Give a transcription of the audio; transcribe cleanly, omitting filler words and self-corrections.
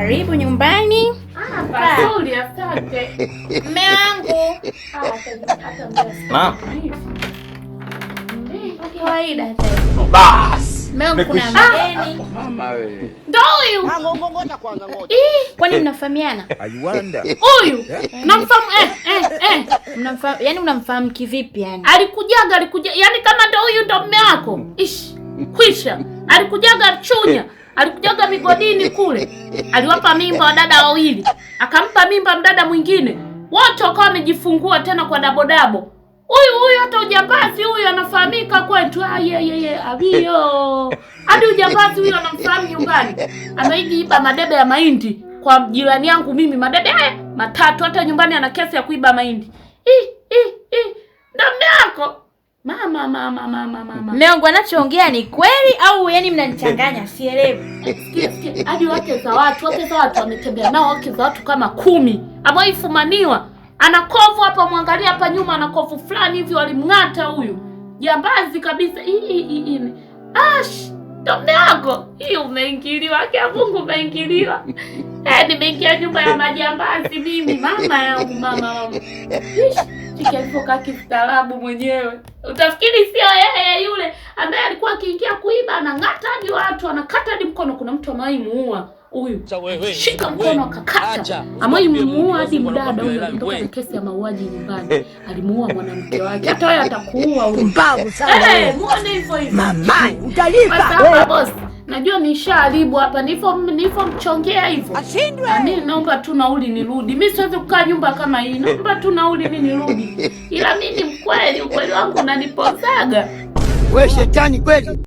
Karibu nyumbani. Pazuri, asante. Mume wangu. Mama. Kawaida Bas. mume wangu kuna mageni. Mama wewe. Ndio huyu. Ngoja kwanza ngoja. Kwani mnafahamiana? Huyu. Namfahamu Mnamfahamu, yani unamfahamu kivipi yani? Alikuja. Yaani kama ndio huyu ndio mume wako. Ish. Kwisha. Alikujaga Chunya. Alikujaga migodini kule. Aliwapa mimba wadada wawili. Akampa mimba mdada mwingine. Wote wakawa wamejifungua tena kwa dabodabo. Huyu hata ujambazi huyu anafahamika kwetu. Abio. Hadi ujambazi huyu anamfahamu nyumbani. Ameiba madebe ya mahindi kwa jirani yangu mimi, madebe matatu, hata nyumbani ana kesi ya kuiba mahindi. Ndio mume wako. Mama. Mume wangu anachoongea ni kweli au yani mnanichanganya? Sielewi. Sikia. Hadi wake za watu wametembea nao, wake za watu kama 10. Ameifumaniwa. Ana kovu hapa, mwangalia hapa nyuma ana kovu fulani hivi, walimng'ata huyu. Jambazi kabisa. Ash, ndo mume wako. Hii umeingiliwa, kwa Mungu umeingiliwa. Nimeingia nyumba ya majambazi mimi, mama yangu, mama. Kikifoka kistaarabu mwenyewe. Utafikiri sio yeye yule ambaye alikuwa akiingia kuiba, anang'ata hadi watu, anakata hadi mkono. Kuna mtu amaimuua huyu. Shika mkono akakata. Amaimuua hadi mdada huyu, alitoka na kesi ya mauaji nyumbani. Alimuua mwanamke wake. Hata wewe atakuua huyu. Mbavu sana. Muone hivyo. Mama, utalipa. Sasa boss, najua nishaharibu hapa. Nifo mchongea hivyo. Mimi naomba tu nauli nirudi. Mimi siwezi kukaa nyumba kama hii. Naomba tu nauli mimi nirudi. Ila mimi ni ukweli wangu unanipozaga. Wewe shetani kweli.